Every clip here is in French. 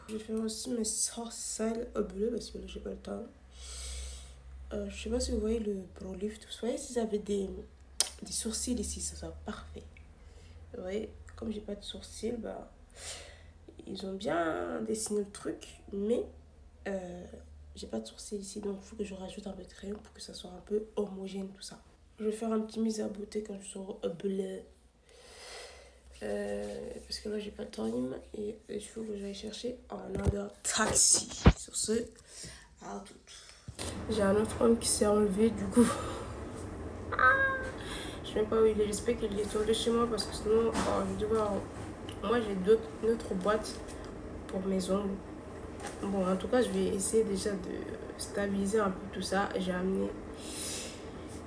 Je vais faire aussi mes sourcils bleus parce que là j'ai pas le temps. Je sais pas si vous voyez le pro lift. Vous voyez si j'avais des sourcils ici, ça sera parfait. Vous voyez, comme j'ai pas de sourcils, bah ils ont bien dessiné le truc, mais j'ai pas de sourcils ici, donc il faut que je rajoute un peu de crayon pour que ça soit un peu homogène tout ça. Je vais faire un petit mise à beauté quand je sors bleu. Parce que là j'ai pas de temps et il faut que j'aille chercher un other taxi. Sur ce, à tout. J'ai un autre homme qui s'est enlevé du coup. Je sais même pas où il est, j'espère qu'il est tombé chez moi parce que sinon je vais devoir. Moi j'ai une autre boîte pour mes ongles. Bon, en tout cas, je vais essayer déjà de stabiliser un peu tout ça. J'ai amené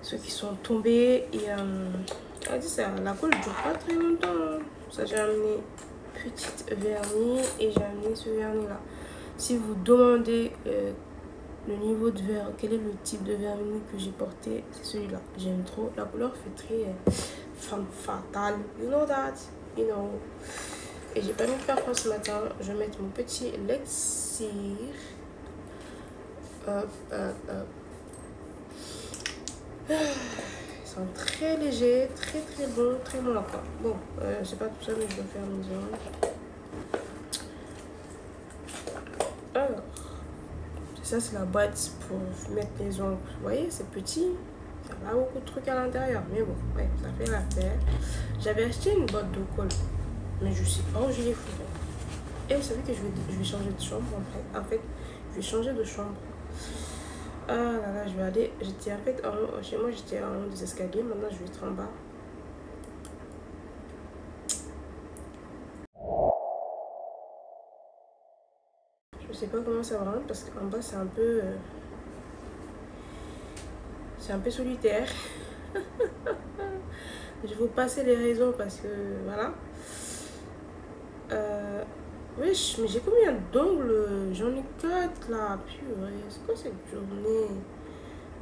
ceux qui sont tombés et la colle ne dure pas très longtemps. Ça, j'ai amené petite vernis et j'ai amené ce vernis là. Si vous demandez le niveau de verre, quel est le type de vernis que j'ai porté, c'est celui-là. J'aime trop. La couleur fait très femme fatale. You know that? You know. Et j'ai pas mis de parfum ce matin. Je vais mettre mon petit Lexir. Hop, hop, hop. Ils sont très légers, très très bons, très bons encore. Bon, j'ai pas tout ça, mais je vais faire mes ongles. Alors, ça c'est la boîte pour mettre les ongles. Vous voyez, c'est petit. Ça n'a pas beaucoup de trucs à l'intérieur. Mais bon, ouais, ça fait l'affaire. J'avais acheté une boîte de colle. Mais je sais pas où je l'ai foutu. Et vous savez que je vais changer de chambre en fait. Je vais changer de chambre. Ah là là, je vais aller. J'étais en fait en haut. Chez moi, j'étais en haut des escaliers. Maintenant, je vais être en bas. Je sais pas comment ça va rendre parce qu'en bas, c'est un peu. C'est un peu solitaire. Je vais vous passer les raisons parce que voilà. Wesh, mais j'ai combien d'ongles? J'en ai 4 là. Purée, c'est quoi cette journée?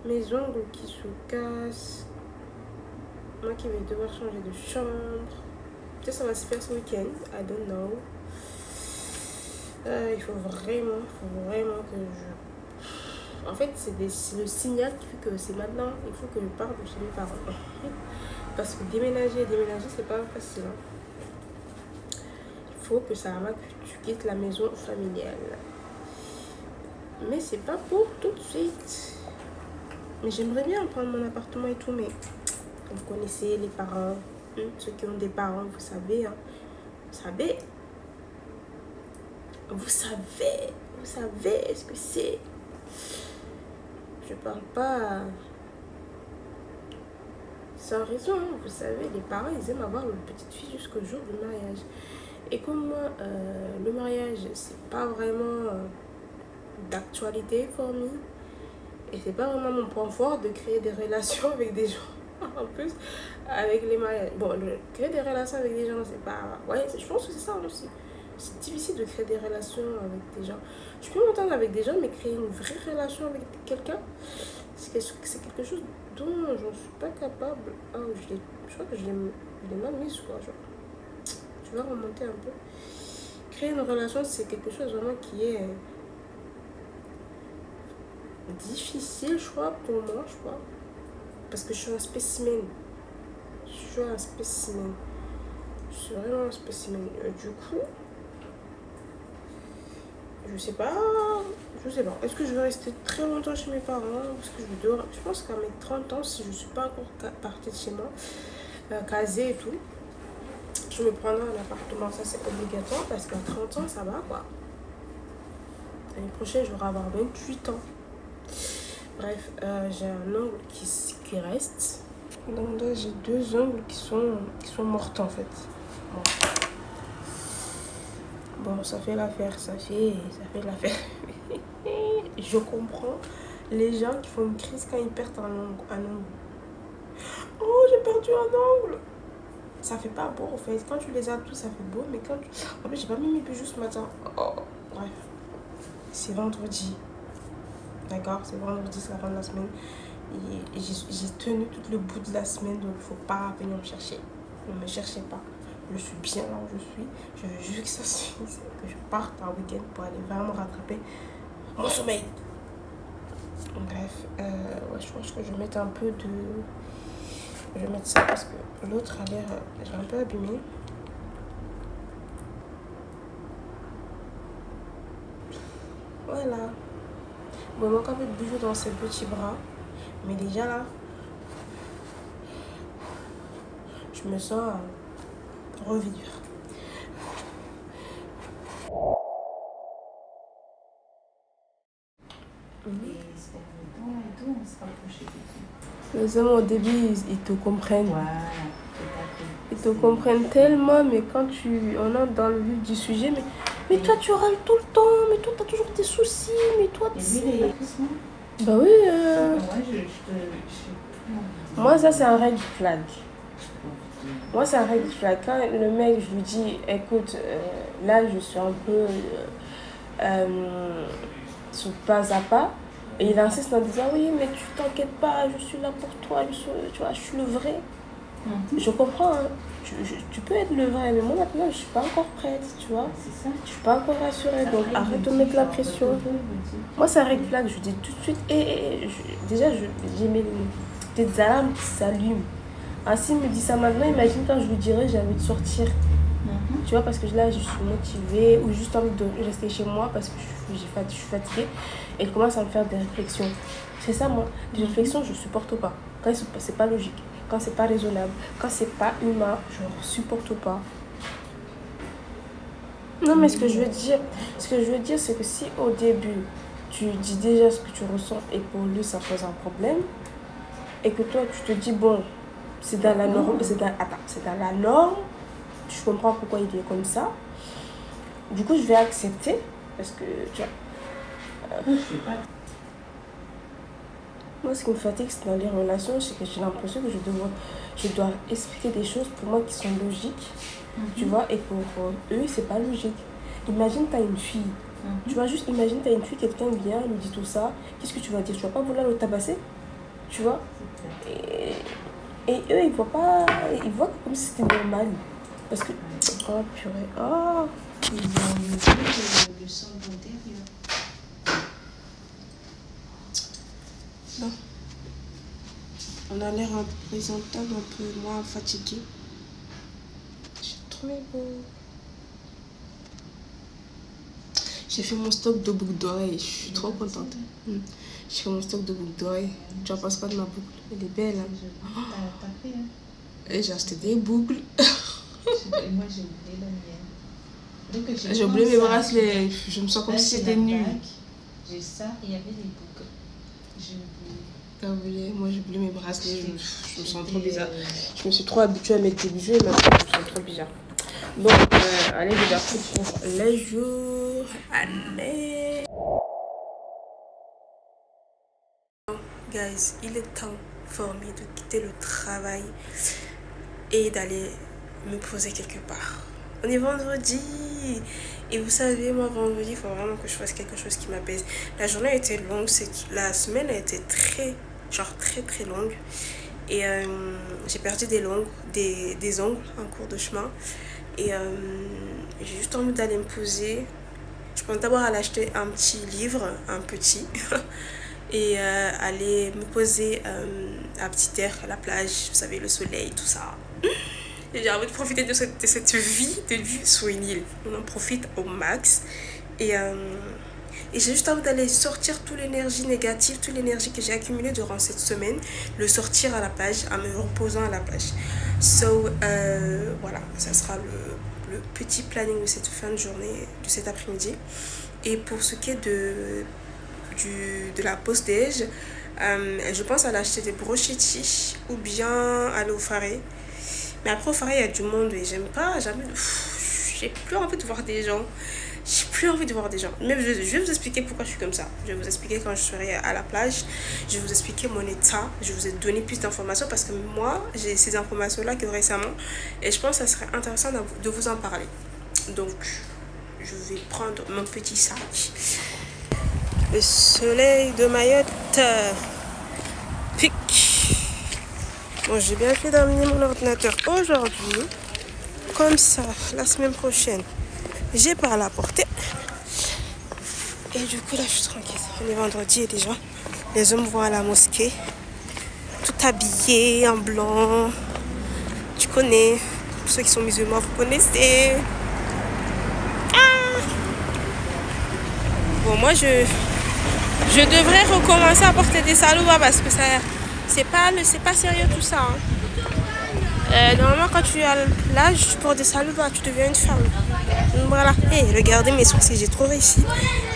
Mes ongles qui se cassent. Moi qui vais devoir changer de chambre. Peut-être ça va se faire ce week-end. I don't know. Il faut vraiment que je... En fait, c'est le signal qui fait que c'est maintenant. Il faut que je parte de chez mes parents. Parce que déménager, c'est pas facile. Hein. Il faut que ça va que tu quittes la maison familiale. Mais c'est pas pour tout de suite. Mais j'aimerais bien prendre mon appartement et tout, mais vous connaissez les parents, ceux qui ont des parents, vous savez, hein. Vous savez ce que c'est. Je parle pas sans raison, hein. Vous savez, les parents, ils aiment avoir une petite fille jusqu'au jour du mariage. Et comme moi, le mariage, c'est pas vraiment d'actualité pour moi. Et c'est pas vraiment mon point fort de créer des relations avec des gens. En plus, avec les mariages. Bon, créer des relations avec des gens, c'est pas... Ouais, je pense que c'est ça aussi. C'est difficile de créer des relations avec des gens. Je peux m'entendre avec des gens, mais créer une vraie relation avec quelqu'un, c'est quelque chose dont j'en suis pas capable. Oh, je crois que je l'ai mal mise, quoi. Genre, tu vas remonter un peu. Créer une relation, c'est quelque chose vraiment qui est difficile, je crois, pour moi, je crois. Parce que je suis un spécimen. Je suis vraiment un spécimen. Du coup, je sais pas. Est-ce que je vais rester très longtemps chez mes parents? Parce que je pense qu'à mes 30 ans, si je suis pas encore partie de chez moi, casée et tout, je me prendrai un appartement. Ça, c'est obligatoire parce qu'à 30 ans, ça va, quoi. L'année prochaine, je vais avoir 28 ans. Bref, j'ai un ongle qui reste. Donc là, j'ai 2 ongles qui sont mortes, en fait. Bon, ça fait l'affaire, ça fait l'affaire. Je comprends les gens qui font une crise quand ils perdent un ongle. Oh, j'ai perdu un ongle. Ça fait pas beau, en fait. Quand tu les as tous, ça fait beau. Mais quand tu... En fait, j'ai pas mis mes bijoux ce matin. Oh, bref. C'est vendredi. D'accord? C'est vendredi, c'est la fin de la semaine. Et j'ai tenu tout le bout de la semaine. Donc, il faut pas venir me chercher. Ne me cherchez pas. je suis bien là où je suis. Je veux juste que ça se finisse, que je parte un week-end pour aller vraiment rattraper mon sommeil. Bref, ouais, je pense que je vais mettre un peu de... Je vais mettre ça parce que l'autre a l'air... J'ai un peu abîmé. Voilà. Bon, il manque un peu de bijoux dans ses petits bras. Mais déjà là, je me sens revivre. Les hommes au début, ils te comprennent. Voilà. Ils te comprennent tellement, mais quand on entre dans le vif du sujet, mais toi tu râles tout le temps, mais toi t'as toujours des soucis, mais toi tu... Bah oui. Moi ça c'est un red flag. Moi c'est un red flag. Quand le mec je lui dis, écoute, là je suis un peu sur pas à pas. Et il insiste en disant, oui, mais tu t'inquiètes pas, je suis là pour toi, tu vois, je suis le vrai. Je comprends, hein. Tu peux être le vrai, mais moi maintenant, je suis pas encore prête, tu vois. Je suis pas encore rassurée, donc arrête de mettre la pression. Moi, c'est un red flag, je dis tout de suite, déjà, j'ai mes petites alarmes qui s'allument. Ah, s'il me dit ça maintenant, imagine quand je lui dirai, j'ai envie de sortir. Tu vois, parce que là, je suis motivée ou juste envie de rester chez moi parce que je suis fatiguée. Et il commence à me faire des réflexions. C'est ça, moi. Les réflexions, je ne supporte pas. Quand c'est pas logique, quand c'est pas raisonnable, quand c'est pas humain, je ne supporte pas. Non, mais ce que je veux dire, c'est que si au début, tu dis déjà ce que tu ressens et pour lui, ça pose un problème, et que toi, tu te dis, bon, c'est dans la norme, c'est dans la norme, je comprends pourquoi il est comme ça. Du coup, je vais accepter parce que, tu vois... Moi, ce qui me fatigue, c'est dans les relations, c'est que j'ai l'impression que je dois expliquer des choses pour moi qui sont logiques, tu vois, et pour eux, c'est pas logique. Imagine, tu as une fille, tu vois, juste imagine, tu as une fille, quelqu'un vient, lui dit tout ça, qu'est-ce que tu vas dire? Tu vas pas vouloir le tabasser, tu vois? Et eux, ils voient comme si c'était normal. Parce que... Oh, purée, oh! Ils vont le sang intérieur. Bon. On a l'air un peu présentable, un peu moins fatigué. J'ai trouvé beau. J'ai fait mon stock de boucles d'oreilles. Je suis trop contente. J'ai fait mon stock de boucles d'oreilles. Tu en penses quoi de ma boucle? Elle est belle. Hein? T'as fait, hein? Et j'ai acheté des boucles. Moi, j'ai oublié la mienne. J'ai oublié mes bracelets. Je me sens comme si c'était nul. J'ai ça et il y avait des boucles. J'ai oublié. T'as oublié? Moi, j'ai oublié mes bracelets. Je me sens trop bizarre. Je me suis trop habituée à mettre des bijoux et maintenant, je me sens trop bizarre. Donc, allez, les gars, pour les jours. Allez. Guys, il est temps pour moi de quitter le travail et d'aller me poser quelque part. On est vendredi et vous savez, moi vendredi, il faut vraiment que je fasse quelque chose qui m'apaise. La journée a été longue, la semaine a été très longue et j'ai perdu des ongles en cours de chemin et j'ai juste envie d'aller me poser. Je pense d'abord aller acheter un petit livre, un petit et aller me poser à petit air à la plage, vous savez, le soleil, tout ça. Et j'ai envie de profiter de cette vie sur une île. On en profite au max. Et j'ai juste envie d'aller sortir toute l'énergie négative, toute l'énergie que j'ai accumulée durant cette semaine, le sortir à la plage, en me reposant à la plage. Voilà, ça sera le petit planning de cette fin de journée, de cet après-midi. Et pour ce qui est de la pause déj, je pense aller acheter des brochetti ou bien aller au Faré. Mais après au Faré, il y a du monde et j'aime pas, j'ai plus envie de voir des gens. J'ai plus envie de voir des gens. Mais je vais vous expliquer pourquoi je suis comme ça. Je vais vous expliquer quand je serai à la plage. Je vais vous expliquer mon état. Je vous ai donné plus d'informations parce que moi, j'ai ces informations-là que récemment. Et je pense que ça serait intéressant de vous en parler. Donc, je vais prendre mon petit sac. Le soleil de Mayotte pique. Bon, j'ai bien fait d'amener mon ordinateur aujourd'hui. comme ça, la semaine prochaine, j'ai pas à la porter. Et du coup, là, je suis tranquille. On est vendredi et déjà, les hommes vont à la mosquée. Tout habillés en blanc. Tu connais. Pour ceux qui sont musulmans, vous connaissez. Ah! Bon, moi, je devrais recommencer à porter des salouba parce que ça, c'est pas sérieux tout ça. Hein. Normalement, quand tu as l'âge, tu portes des salouba, tu deviens une femme. Voilà. Et regardez mes sourcils, j'ai trop réussi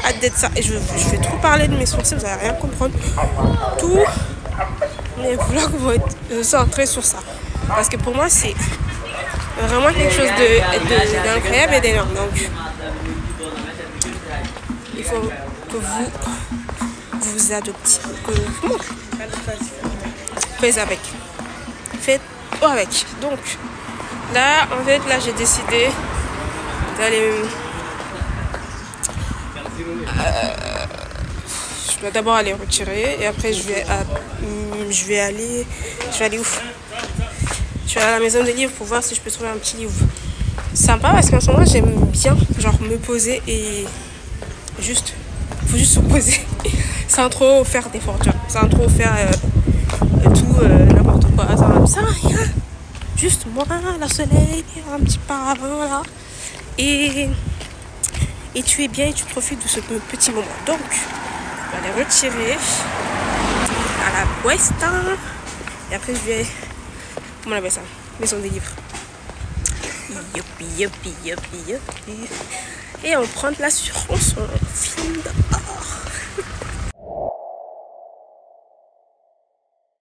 à d'être ça. Et je vais trop parler de mes sourcils, vous n'allez rien comprendre. Tous mes vlogs vont être centrés sur ça. Parce que pour moi, c'est vraiment quelque chose d'incroyable et d'énorme. Donc, il faut que vous adoptiez, que vous faites avec. Faites avec. Donc, là, en fait, là, j'ai décidé d'aller... je dois d'abord aller retirer et après, je vais aller où? Je vais à la maison des livres pour voir si je peux trouver un petit livre sympa parce qu'en ce moment, j'aime bien genre me poser et juste... faut juste se poser sans trop faire d'efforts, sans trop faire n'importe quoi. Ça rien. Juste moi, le soleil, un petit paravent là. Et tu es bien et tu profites de ce petit moment. Donc, je vais aller retirer à la Puesta. Et après, je vais... Comment on appelle ça? Maison des livres. Youpi. Et on prend de l'assurance, on filme dehors.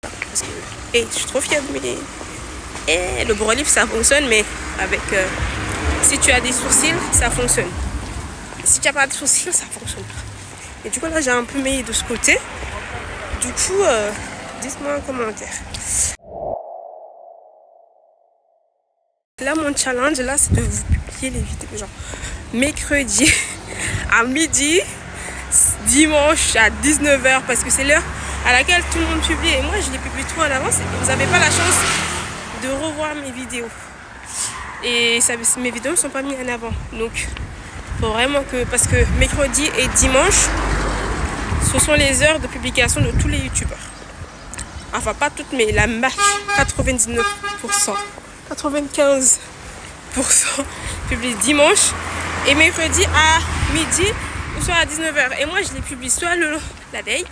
Parce que, je suis trop fière de mes... Et le bro-livre, ça fonctionne, mais avec... si tu as des sourcils, ça fonctionne. Si tu n'as pas de sourcils, ça fonctionne pas. Et du coup, là, j'ai un peu meillé de ce côté. Du coup, dites-moi en commentaire. Là, mon challenge, là, c'est de vous publier les vidéos, genre mercredi à midi, dimanche à 19h, parce que c'est l'heure à laquelle tout le monde publie. Et moi, je les publie trop en avance et vous n'avez pas la chance de revoir mes vidéos. Et ça, mes vidéos ne sont pas mises en avant. Donc, faut vraiment que... Parce que mercredi et dimanche, ce sont les heures de publication de tous les youtubeurs. Enfin, pas toutes, mais la masse, 99%. 95% publie dimanche et mercredi à midi ou soit à 19h. Et moi, je les publie soit la veille,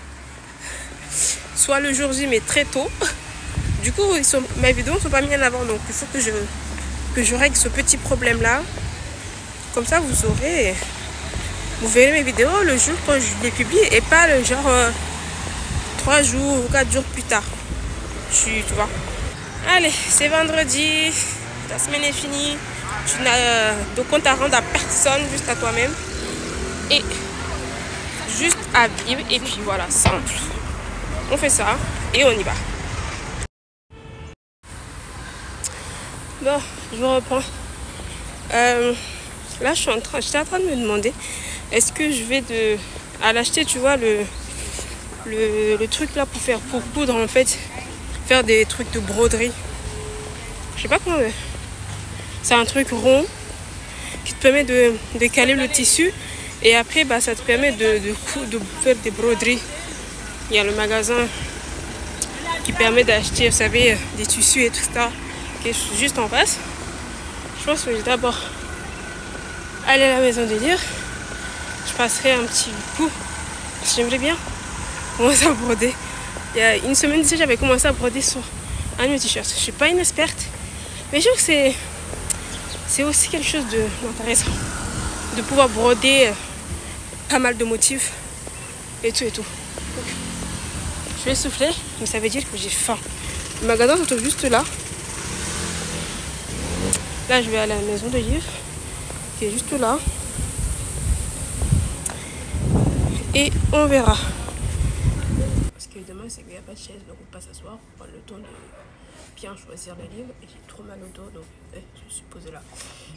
soit le jour J, mais très tôt. Du coup, mes vidéos ne sont pas mises en avant. Donc, il faut que je règle ce petit problème-là. Comme ça, vous verrez mes vidéos le jour quand je les publie et pas le genre 3 jours ou 4 jours plus tard. Tu vois. Allez, c'est vendredi, ta semaine est finie, tu n'as de compte à rendre à personne, juste à toi-même. Et juste à vivre, et puis voilà, simple. On fait ça et on y va. Bon, je reprends. Là, j'étais en train de me demander, est-ce que je vais à l'acheter, tu vois, le truc là pour coudre en fait. Faire des trucs de broderie. Je sais pas comment. C'est un truc rond qui te permet de caler le tissu et après bah, ça te permet de faire des broderies. Il y a le magasin qui permet d'acheter, vous savez, des tissus et tout ça qui est juste en face. Je pense que je vais d'abord aller à la maison des livres. Je passerai un petit coup. J'aimerais bien commencer à broder. Il y a une semaine d'ici, j'avais commencé à broder sur un de mes t-shirts. Je ne suis pas une experte, mais je trouve que c'est aussi quelque chose d'intéressant. De pouvoir broder pas mal de motifs et tout. Donc, je vais souffler, mais ça veut dire que j'ai faim. Le magasin se trouve juste là. Là, je vais aller à la maison de livres, qui est juste là. Et on verra. Demain, c'est qu'il n'y a pas de chaise, donc on peut pas s'asseoir pour prendre le temps de bien choisir les livres. Et j'ai trop mal au dos, donc je suis posée là.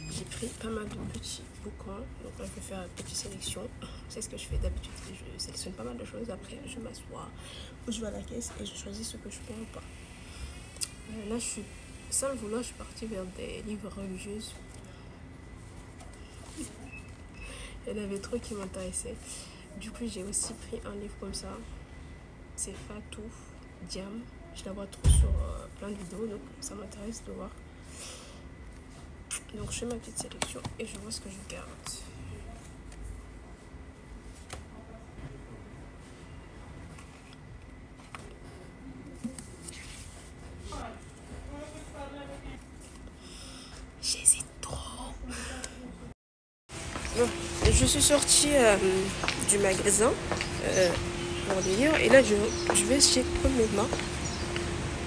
J'ai pris pas mal de petits bouquins, donc là, je vais faire une petite sélection. C'est ce que je fais d'habitude. Je sélectionne pas mal de choses. Après, je m'assois ou je vais à la caisse et je choisis ce que je prends ou pas. Là, je suis Sans le vouloir, je suis partie vers des livres religieux. Il y en avait trop qui m'intéressaient. Du coup, j'ai aussi pris un livre comme ça. C'est Fatou Diam. Je la vois trop sur plein de vidéos, donc ça m'intéresse de voir. Donc je fais ma petite sélection et je vois ce que je garde. J'hésite trop. Bon, je suis sortie du magasin pour les livres et là je vais chez Pomema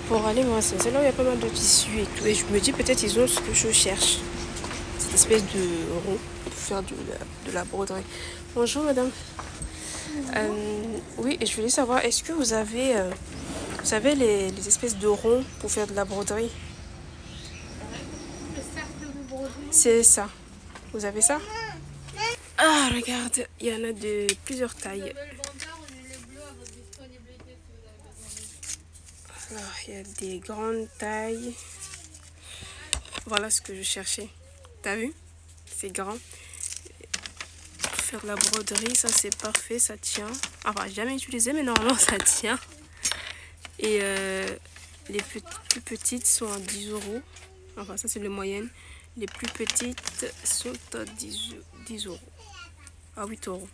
pour aller me renseigner. C'est là où il y a pas mal de tissus et tout. Et je me dis peut-être ils ont ce que je cherche. Cette espèce de rond pour faire de la broderie. Bonjour madame. Oui, et je voulais savoir, est-ce que vous avez vous savez les espèces de ronds pour faire de la broderie? Le cercle de broderie. C'est ça. Vous avez ça? Ah, regarde, il y en a de plusieurs tailles. Alors, il y a des grandes tailles. Voilà ce que je cherchais. T'as vu? C'est grand. Pour faire de la broderie, ça c'est parfait, ça tient. Enfin, jamais utilisé, mais normalement ça tient. Et les plus petites sont à 10 €. Enfin, ça c'est les moyennes. Les plus petites sont à 10 €. À 8 €.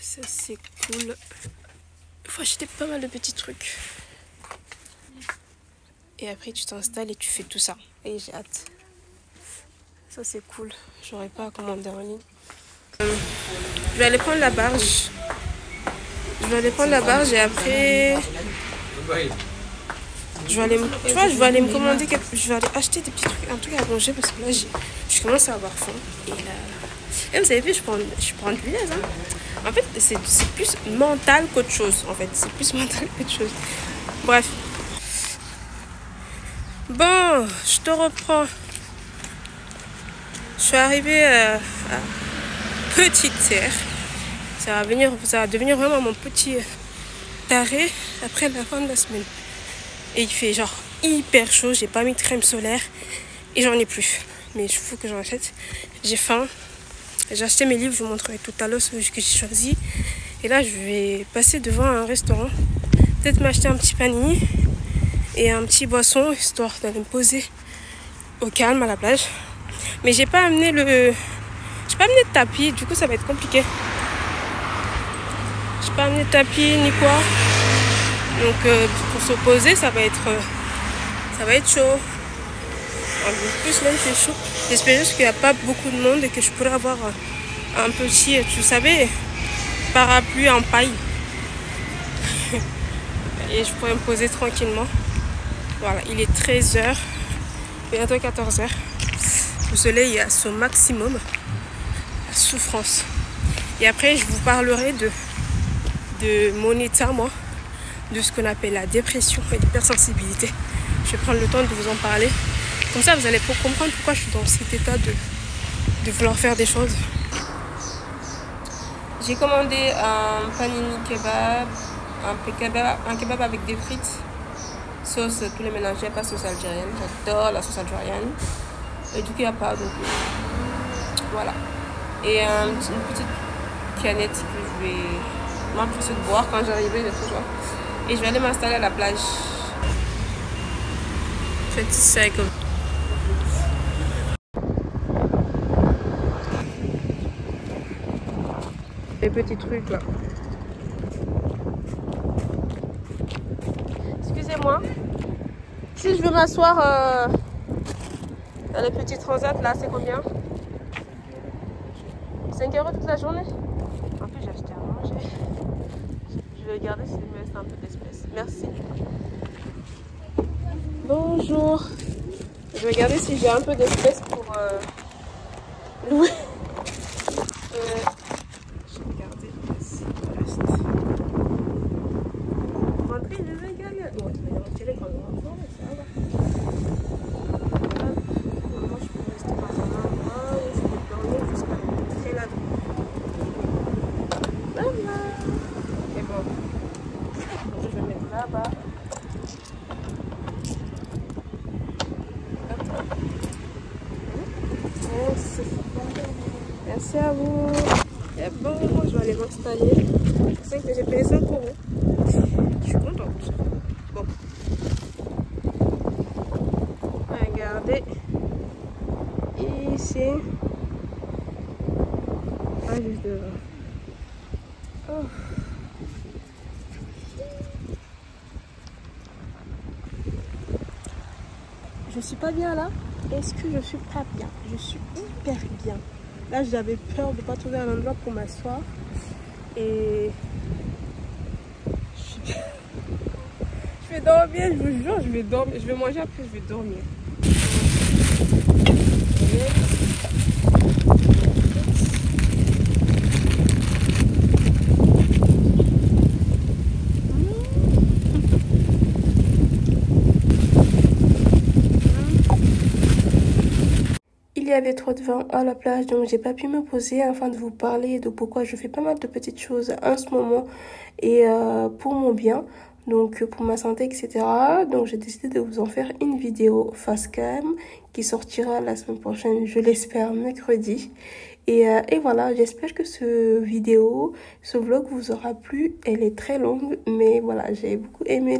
Ça c'est cool. Il faut acheter pas mal de petits trucs. Et après tu t'installes et tu fais tout ça. Et j'ai hâte. Ça c'est cool. J'aurais pas à commander en ligne. Je vais aller prendre la barge. Et après je vais aller me commander je vais aller acheter des petits trucs, un truc à manger parce que là je commence à avoir faim. Et vous avez vu, je prends du lait, hein. En fait, c'est plus mental qu'autre chose. En fait, c'est plus mental qu'autre chose. Bref. Bon, je te reprends. Je suis arrivée à Petite Terre. Ça va devenir vraiment mon petit arrêt après la fin de la semaine. Et il fait genre hyper chaud. J'ai pas mis de crème solaire et j'en ai plus. Mais il faut que j'en achète. J'ai faim. J'ai acheté mes livres, je vous montrerai tout à l'heure ce que j'ai choisi. Et là, je vais passer devant un restaurant. Peut-être m'acheter un petit panini et un petit boisson, histoire d'aller me poser au calme à la plage. Mais j'ai pas amené de tapis, du coup ça va être compliqué. J'ai pas amené de tapis ni quoi. Donc pour se poser, ça va être chaud. En plus là il fait chaud. J'espère juste qu'il n'y a pas beaucoup de monde et que je pourrais avoir un petit, tu savais, parapluie en paille. Et je pourrais me poser tranquillement. Voilà, il est 13 h, bientôt 14 h. Le soleil est à son maximum, la souffrance. Et après, je vous parlerai de mon état, moi, de ce qu'on appelle la dépression et l'hypersensibilité. Je vais prendre le temps de vous en parler. Comme ça, vous allez comprendre pourquoi je suis dans cet état de vouloir faire des choses. J'ai commandé un panini kebab, un kebab avec des frites, sauce tous les mélangés, pas sauce algérienne. J'adore la sauce algérienne. Et du coup, il n'y a pas, donc voilà. Et une petite canette que je vais m'empresser de boire quand j'arriverai de tout ça. Et je vais aller m'installer à la plage. Petit cycle. Les petits trucs là. Excusez-moi. Si je veux m'asseoir dans les petits transats là, c'est combien? 5 € toute la journée? En plus, j'ai acheté à manger. Je vais regarder s'il me reste un peu d'espèces. Merci. Bonjour. Je vais regarder si j'ai un peu d'espèces pour louer. Je vais regarder s'il me reste. Rentrez, je vais regarder. Bon, tu vas retirer quand on va voir, ça va. Moi, je peux rester dans un endroit où je peux dormir jusqu'à très la nuit. Bye bye. Et bon, je vais mettre là-bas. Merci à vous. Et bon, je vais aller m'installer. C'est vrai que j'ai payé 5 euros. Je suis contente. Bon. Regardez. Ici. Ah, juste devant. Oh. Je suis pas bien là. Est-ce que je suis pas bien? Je suis hyper bien. Là, j'avais peur de ne pas trouver un endroit pour m'asseoir. Et je suis bien. Je vais dormir, je vous jure, je vais dormir. Je vais manger après, je vais dormir. Il y avait trop de vent à la plage, donc j'ai pas pu me poser afin de vous parler de pourquoi je fais pas mal de petites choses en ce moment et pour mon bien, donc pour ma santé, etc. Donc j'ai décidé de vous en faire une vidéo face cam qui sortira la semaine prochaine, je l'espère, mercredi. Et voilà, j'espère que ce vlog vous aura plu. Elle est très longue, mais voilà, j'ai beaucoup aimé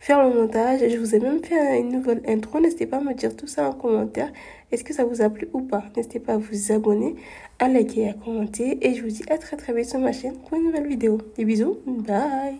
faire le montage. Je vous ai même fait une nouvelle intro. N'hésitez pas à me dire tout ça en commentaire. Est-ce que ça vous a plu ou pas? N'hésitez pas à vous abonner, à liker et à commenter. Et je vous dis à très très vite sur ma chaîne pour une nouvelle vidéo. Des bisous, bye!